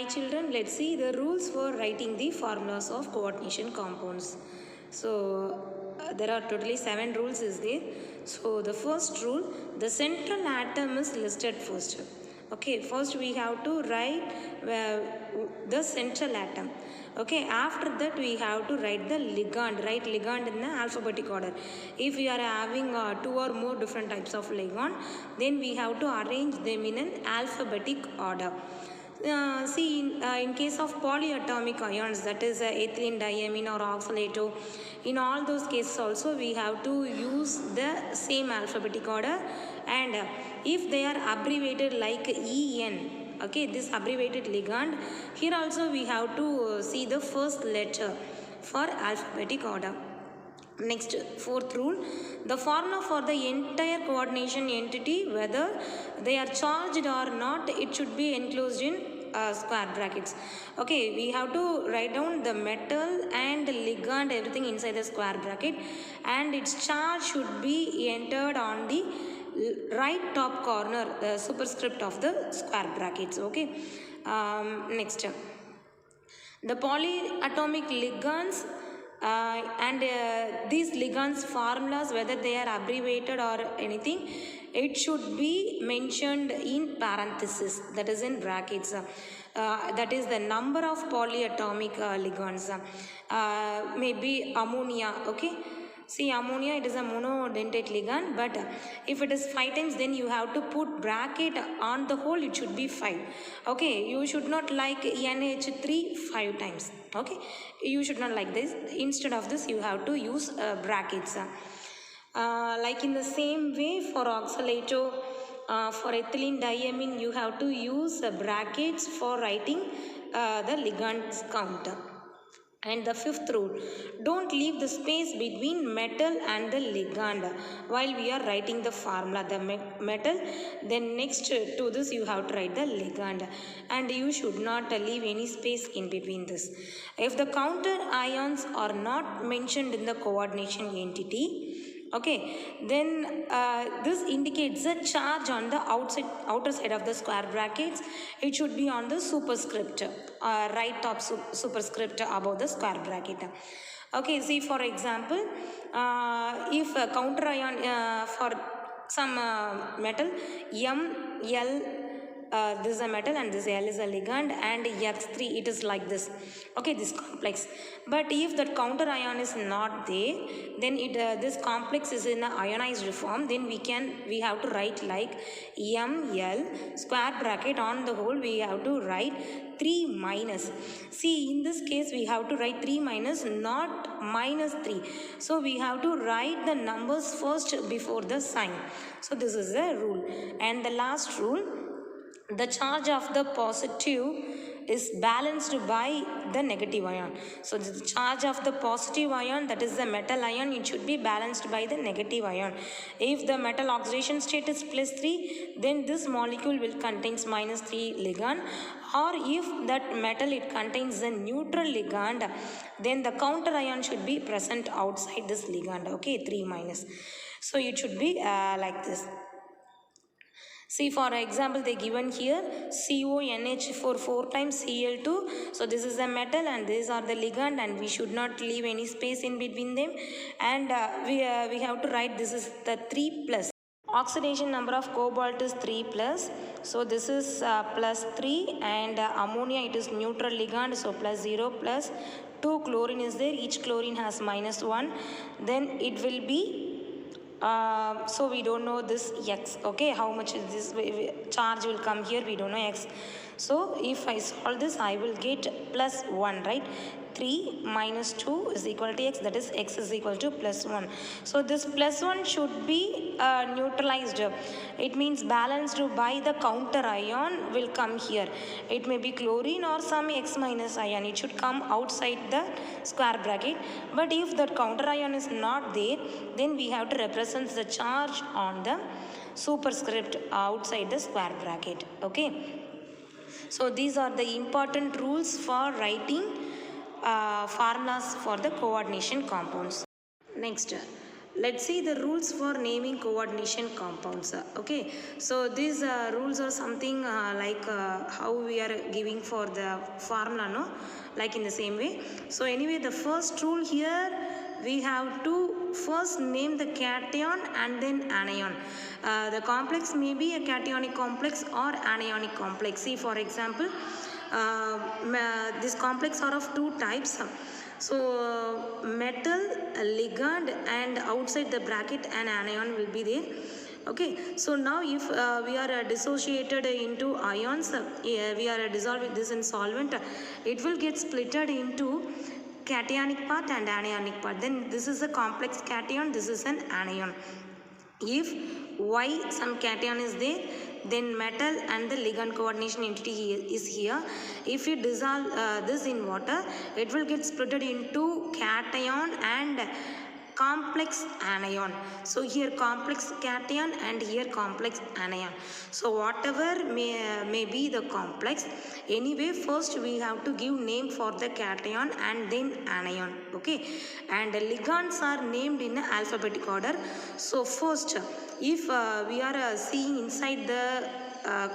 Hi children, let's see the rules for writing the formulas of coordination compounds. So there are totally 7 rules is there. So the first rule, the central atom is listed first. Okay, first we have to write the central atom. Okay, after that we have to write the ligand, write ligand in the alphabetic order. If we are having 2 or more different types of ligand, then we have to arrange them in an alphabetic order. In case of polyatomic ions, that is ethylene, diamine or oxalato, in all those cases also we have to use the same alphabetic order, and if they are abbreviated like En, okay, this abbreviated ligand, here also we have to see the first letter for alphabetic order. Next, fourth rule, the formula for the entire coordination entity, whether they are charged or not, it should be enclosed in square brackets. Okay, we have to write down the metal and ligand, everything inside the square bracket, and its charge should be entered on the right top corner, the superscript of the square brackets. Okay, next, the polyatomic ligands these ligands formulas, whether they are abbreviated or anything, it should be mentioned in parenthesis, that is in brackets. That is the number of polyatomic ligands. Maybe ammonia, okay. See, ammonia, it is a monodentate ligand, but if it is 5 times, then you have to put bracket on the whole, it should be 5. Okay, you should not like NH3 5 times. Okay, you should not like this. Instead of this, you have to use brackets. Like in the same way for oxalato, for ethylene diamine, you have to use brackets for writing the ligand count. And the fifth rule, don't leave the space between metal and the ligand while we are writing the formula, the metal, then next to this you have to write the ligand, and you should not leave any space in between this. If the counter ions are not mentioned in the coordination entity, okay, then this indicates the charge on the outer side of the square brackets. It should be on the superscript, right top superscript above the square bracket. Okay, see, for example, if a counter ion for some metal ML, this is a metal and this L is a ligand, and X3, it is like this. Okay, this complex. But if that counter ion is not there, then this complex is in an ionized form, then we have to write like ML square bracket on the whole, we have to write 3 minus. See, in this case we have to write 3 minus, not minus 3. So we have to write the numbers first before the sign. So this is the rule. And the last rule, the charge of the positive is balanced by the negative ion. So the charge of the positive ion, that is the metal ion, it should be balanced by the negative ion. If the metal oxidation state is +3, then this molecule will contains -3 ligand, or if that metal it contains the neutral ligand, then the counter ion should be present outside this ligand. Okay, 3 minus. So it should be like this. See, for example, they given here CONH4 4 times Cl2. So this is a metal and these are the ligand, and we should not leave any space in between them. And we have to write this is the 3 plus. Oxidation number of cobalt is 3 plus. So this is +3, and ammonia, it is neutral ligand, so +0 plus 2 chlorine is there. Each chlorine has -1. Then it will be so we don't know this X, okay, how much is this charge will come here, we don't know X. So if I solve this, I will get +1, right? 3 minus 2 is equal to X, that is X is equal to +1. So this +1 should be neutralized. It means balanced by the counter ion will come here. It may be chlorine or some X minus ion. It should come outside the square bracket. But if that counter ion is not there, then we have to represent the charge on the superscript outside the square bracket. Okay. So these are the important rules for writing formulas for the coordination compounds. Next, Let's see the rules for naming coordination compounds. Okay, so these rules are something like how we are giving for the formula, no? Like in the same way. So anyway, the first rule here, we have to first name the cation and then anion. The complex may be a cationic complex or anionic complex. See, for example, this complex are of two types. So metal, ligand, and outside the bracket an anion will be there. Okay, so now if we are dissociated into ions, we are dissolving this in solvent, it will get splitted into cationic part and anionic part. Then this is a complex cation, this is an anion. If Y some cation is there, then metal and the ligand coordination entity is here. If you dissolve this in water, it will get split into cation and complex anion. So here complex cation and here complex anion. So whatever may be the complex, anyway first we have to give name for the cation and then anion. Okay, and ligands are named in alphabetic order. So first, if we are seeing inside the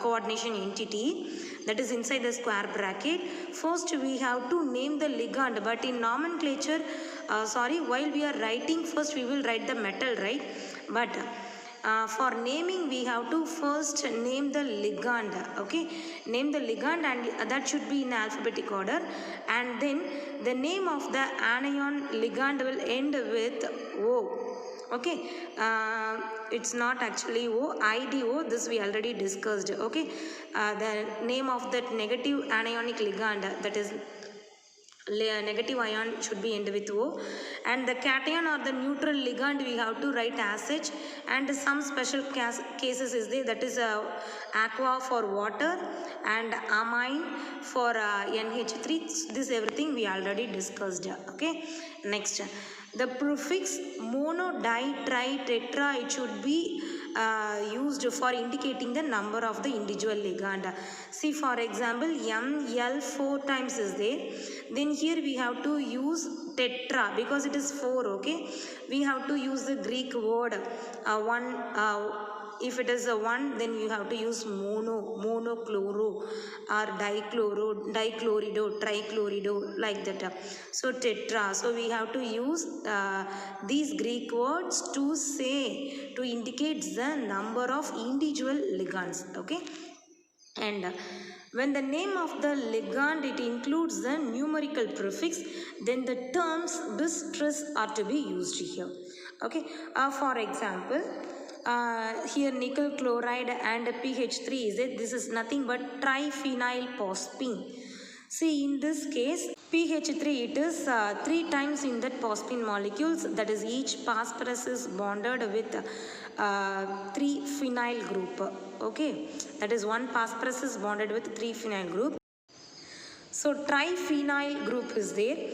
coordination entity, that is inside the square bracket, first we have to name the ligand, but in nomenclature, while we are writing, first we will write the metal, right? But for naming we have to first name the ligand. Okay, name the ligand, and that should be in alphabetic order, and then the name of the anion ligand will end with O. Okay, it's not actually O, IDO, this we already discussed. Okay, the name of that negative anionic ligand, that is negative ion, should be end with O, and the cation or the neutral ligand we have to write as such, and some special cases is there, that is aqua for water and amine for NH3. This everything we already discussed. Okay, next, the prefix mono, di, tri, tetra, it should be used for indicating the number of the individual ligand. See, for example, Ml 4 times is there, then here we have to use tetra because it is 4. Okay, we have to use the Greek word one. If it is a 1, then you have to use monochloro or dichlorido, trichlorido, like that. So tetra. So we have to use these Greek words to say, to indicate the number of individual ligands. Okay, and when the name of the ligand it includes the numerical prefix, then the terms bis tris are to be used here. Okay, for example, here nickel chloride and pH3 is it. This is nothing but triphenyl phosphine. See, in this case, pH3, it is 3 times in that phosphine molecules, that is each phosphorus is bonded with 3 phenyl group. Okay, that is one phosphorus is bonded with 3 phenyl group. So triphenyl group is there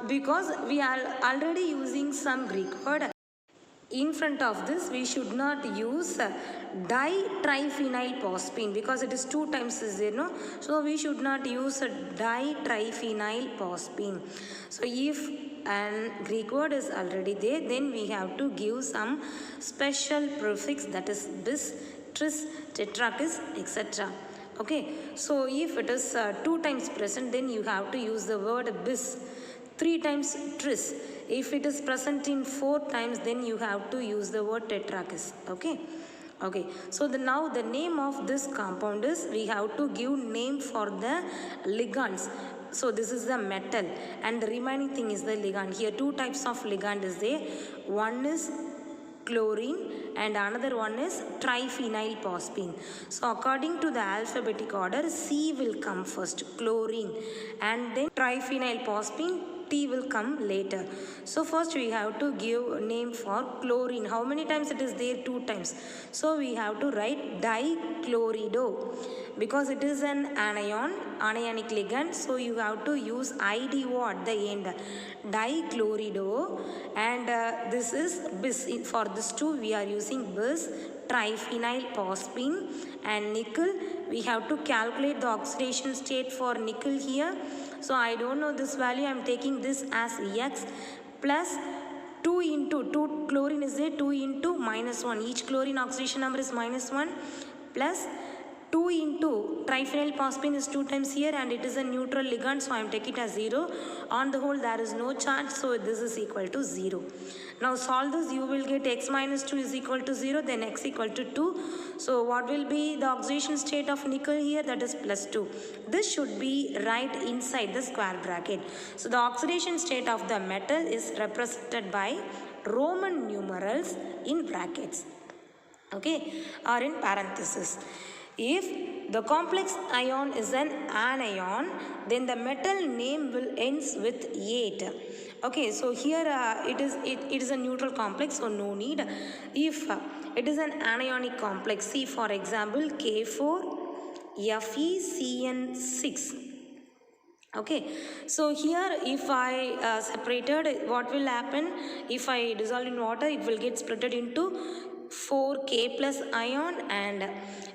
because we are already using some Greek word. In front of this, we should not use ditriphenyl phosphine because it is 2 times is there, no? So we should not use ditriphenyl phosphine. So if an Greek word is already there, then we have to give some special prefix, that is bis, tris, tetrakis, etc. Okay, so if it is 2 times present, then you have to use the word bis. 3 times tris. If it is present in 4 times, then you have to use the word tetrakis. Okay. Okay. So now the name of this compound is, we have to give name for the ligands. So this is the metal and the remaining thing is the ligand. Here 2 types of ligand is there. One is chlorine and another one is triphenyl phosphine. So according to the alphabetic order, C will come first, chlorine, and then triphenyl phosphine, T will come later. So first we have to give name for chlorine. How many times it is there? 2 times. So we have to write dichlorido because it is an anion, anionic ligand. So you have to use IDO at the end, dichlorido, and this is bis. For this 2 we are using bis, triphenyl phosphine, and nickel. We have to calculate the oxidation state for nickel here. So I don't know this value, I am taking this as X plus 2 into 2 chlorine is there, 2 into minus 1. Each chlorine oxidation number is minus 1 plus 2 into triphenyl phosphine is 2 times here and it is a neutral ligand, so I am taking it as 0. On the whole there is no charge, so this is equal to 0. Now solve this, you will get x minus 2 is equal to 0, then x equal to 2. So what will be the oxidation state of nickel here? That is plus 2. This should be right inside the square bracket. So the oxidation state of the metal is represented by Roman numerals in brackets, okay, or in parenthesis. If the complex ion is an anion, then the metal name will ends with 8. Okay, so here it is a neutral complex, so no need. If it is an anionic complex, see for example K4FeCN6. Okay, so here if I separated, what will happen? If I dissolve in water, it will get splitted into 4K plus ion and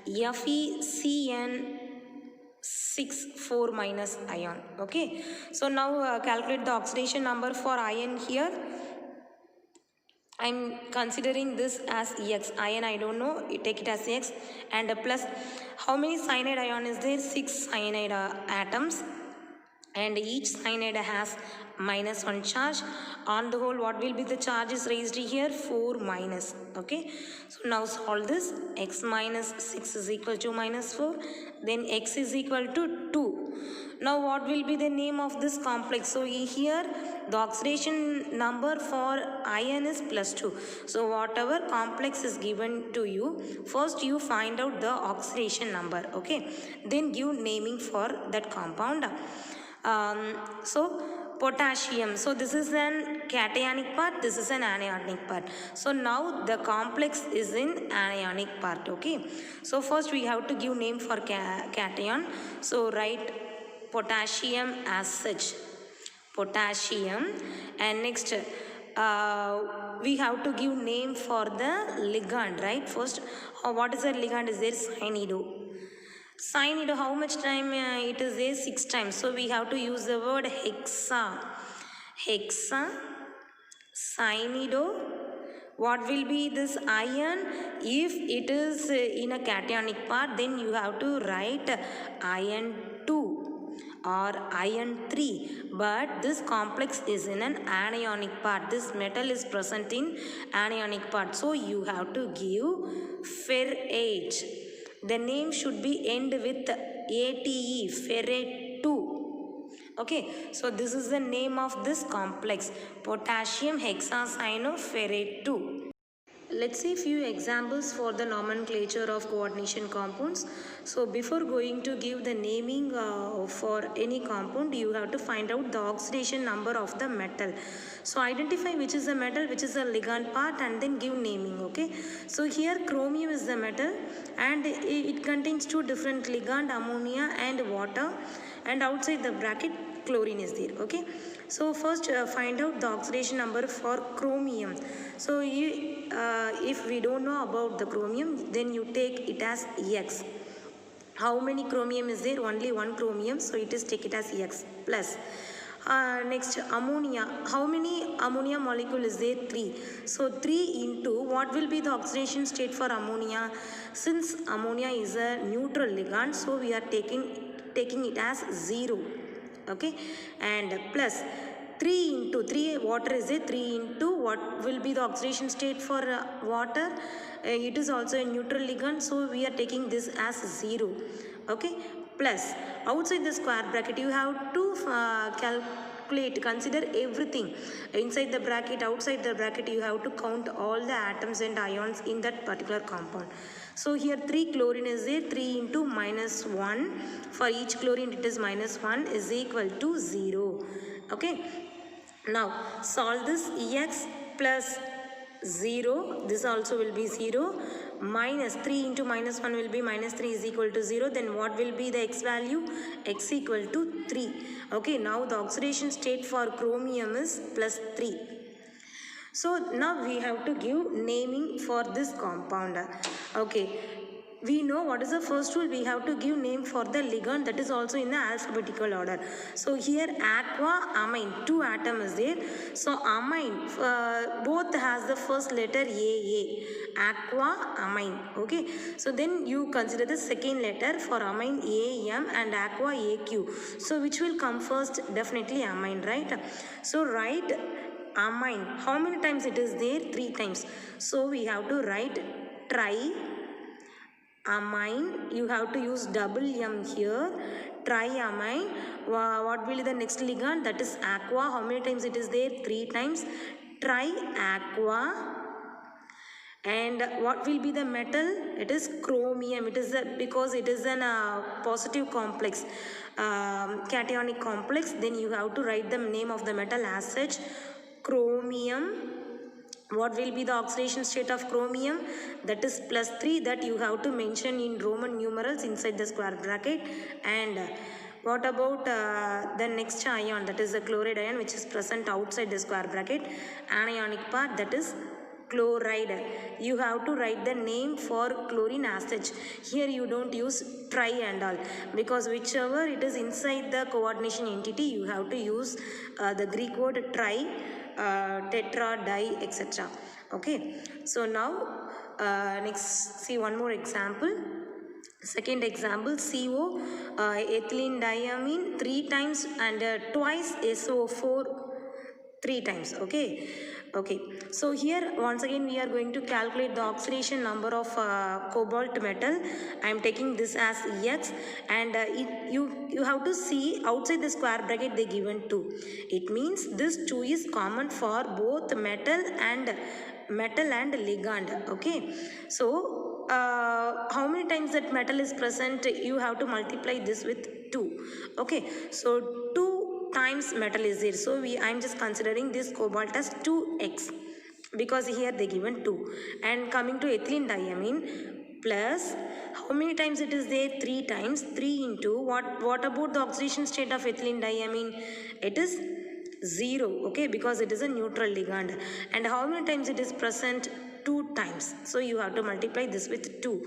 FeCN6 4 minus ion. Okay, so now calculate the oxidation number for ion here. I am considering this as X. Ion I don't know, take it as X, and plus how many cyanide ion is there? 6 cyanide atoms, and each cyanide has minus 1 charge. On the whole, what will be the charges raised here? 4 minus. Okay, so now solve this. X minus 6 is equal to minus 4, then x is equal to 2. Now what will be the name of this complex? So here the oxidation number for iron is plus 2. So whatever complex is given to you, first you find out the oxidation number, okay, then give naming for that compound. So potassium, so this is an cationic part, this is an anionic part. So now the complex is in anionic part. Okay, so first we have to give name for cation. So write potassium as such, potassium, and next we have to give name for the ligand, right? First what is the ligand? Is there cyanido. Cyanido, how much time it is there? 6 times. So we have to use the word hexa. Hexa, cyanido. What will be this ion? If it is in a cationic part, then you have to write ion 2 or ion 3. But this complex is in an anionic part. This metal is present in anionic part. So you have to give ferrate. The name should be end with ATE, ferrate 2. Okay, so this is the name of this complex, potassium hexacyanoferrate 2. Let's see a few examples for the nomenclature of coordination compounds. So before going to give the naming for any compound, you have to find out the oxidation number of the metal. So identify which is the metal, which is the ligand part, and then give naming. Okay, so here chromium is the metal and it contains 2 different ligand, ammonia and water, and outside the bracket chlorine is there. Okay, so first find out the oxidation number for chromium. So if we don't know about the chromium, then you take it as X. How many chromium is there? Only 1 chromium, so it is take it as X plus. Next ammonia, how many ammonia molecule is there? 3. So 3 into what will be the oxidation state for ammonia? Since ammonia is a neutral ligand, so we are taking it as 0. Okay, and plus 3 into 3, water is a 3 into what will be the oxidation state for water? It is also a neutral ligand, so we are taking this as 0. Okay, plus outside the square bracket you have to calculate, consider everything inside the bracket, outside the bracket you have to count all the atoms and ions in that particular compound. So here 3 chlorine is there, 3 into minus 1, for each chlorine it is minus 1 is equal to 0. Okay, now solve this. X plus 0, this also will be 0, minus 3 into minus 1 will be minus 3 is equal to 0. Then what will be the x value? X equal to 3. Okay, now the oxidation state for chromium is plus 3. So now we have to give naming for this compound. Okay, we know what is the first rule. We have to give name for the ligand, that is also in the alphabetical order. So here aqua, amine, two atom is there. So amine both has the first letter AA, aqua, amine. Okay, so then you consider the second letter for amine AM and aqua AQ. So which will come first? Definitely amine, right? So write amine. How many times it is there? 3 times. So we have to write triamine. You have to use double M here. Triamine. What will be the next ligand? That is aqua. How many times it is there? 3 times. Triaqua. And what will be the metal? It is chromium. It is because it is an positive complex, cationic complex. Then you have to write the name of the metal as such, chromium. What will be the oxidation state of chromium? That is +3. That you have to mention in Roman numerals inside the square bracket. And what about the next ion? That is the chloride ion, which is present outside the square bracket. Anionic part, that is chloride. You have to write the name for chlorine as such. Here you don't use tri and all, because whichever it is inside the coordination entity, you have to use the Greek word tri, tetra, di, etc. Okay, so now next see one more example. Second example, CO, ethylene diamine 3 times and twice SO4 3 times. Okay, so here once again we are going to calculate the oxidation number of cobalt metal. I am taking this as X, and you have to see outside the square bracket they given 2. It means this 2 is common for both metal and ligand. Okay, so how many times that metal is present? You have to multiply this with 2. Okay, so 2 times metal is there. So I'm just considering this cobalt as 2x, because here they given 2. And coming to ethylene diamine, plus how many times it is there? 3 times. 3 into what about the oxidation state of ethylene diamine? It is 0. Okay, because it is a neutral ligand. And how many times it is present? 2 times. So you have to multiply this with 2.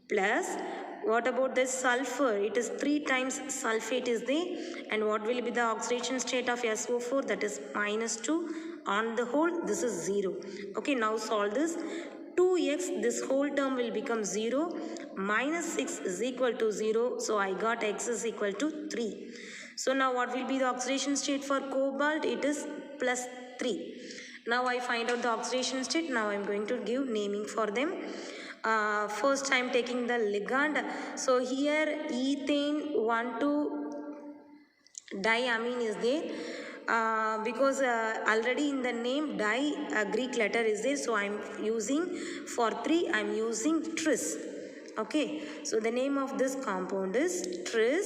Plus what about this sulfur? It is 3 times sulfate is there. And what will be the oxidation state of SO4? That is -2. On the whole, this is 0. Okay, now solve this. 2x, this whole term will become 0. -6 is equal to 0. So I got x is equal to 3. So now what will be the oxidation state for cobalt? It is +3. Now I find out the oxidation state. Now I am going to give naming for them. First I am taking the ligand. So here ethane 1,2-diamine is there. Because already in the name di Greek letter is there, so I am using for 3 I am using tris. Okay, so the name of this compound is tris.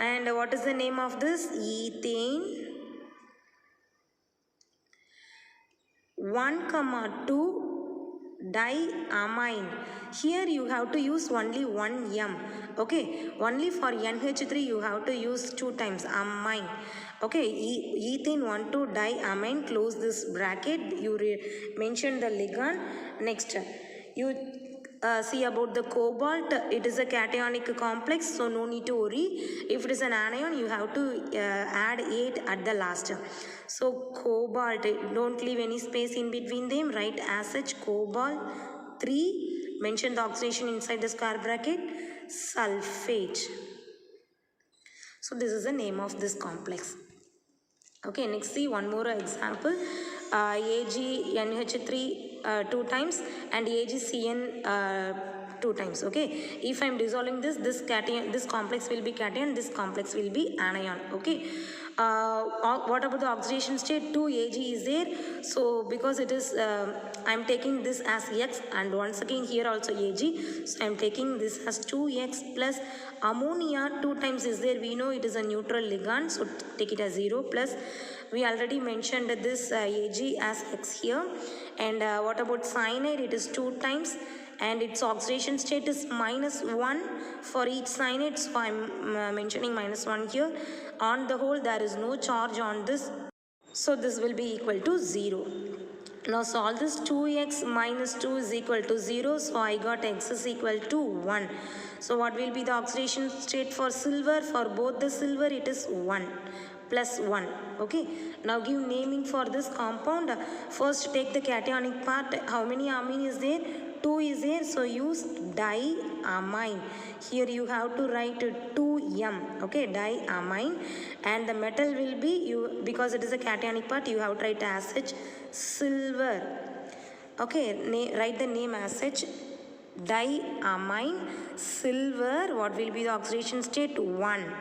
And what is the name of this? Ethane 1,2-diamine. Here you have to use only 1 M. Okay, only for NH3 you have to use 2 times amine. Okay, ethane 1,2-diamine, close this bracket. You mention the ligand. Next, you see about the cobalt. It is a cationic complex, so no need to worry. If it is an anion, you have to add 8 at the last. So cobalt, don't leave any space in between them. Write as such cobalt 3. Mention the oxidation inside the square bracket. Sulfate. So this is the name of this complex. Okay, next see one more example. AgNH3 2 times and AgCN 2 times. Okay, if I am dissolving this cation, this complex will be cation, this complex will be anion. Okay, what about the oxidation state? 2 Ag is there. So because it is I am taking this as X, and once again here also Ag, so I am taking this as 2X plus ammonia 2 times is there. We know it is a neutral ligand, so take it as 0. Plus we already mentioned this Ag as X here. And what about cyanide? It is 2 times, and its oxidation state is -1 for each cyanide, so I am mentioning -1 here. On the whole, there is no charge on this, so this will be equal to 0. Now solve this. 2x minus 2 is equal to 0. So I got x is equal to 1. So what will be the oxidation state for silver? For both the silver it is 1 plus 1. Okay. Now give naming for this compound. First take the cationic part. How many amine is there? 2 is there. So use diamine. Here you have to write 2m. Okay. Diamine. And the metal will be, because it is a cationic part, you have to write as such silver. Okay. Write the name as such diamine silver. What will be the oxidation state? 1.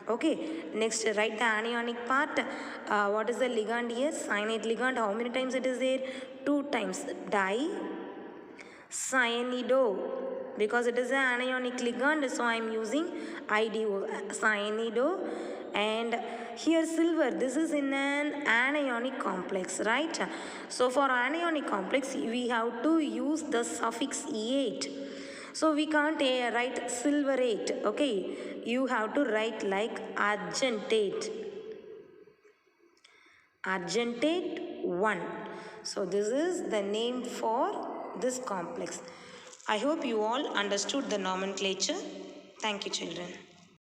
Okay, next write the anionic part. What is the ligand here? Cyanide ligand. How many times it is there? 2 times. Cyanide, because it is an anionic ligand, so I am using IDO, cyanide. And here silver, this is in an anionic complex, right? So for anionic complex we have to use the suffix ate. So we can't write silverate. Okay, you have to write like argentate. Argentate 1. So this is the name for this complex. I hope you all understood the nomenclature. Thank you, children.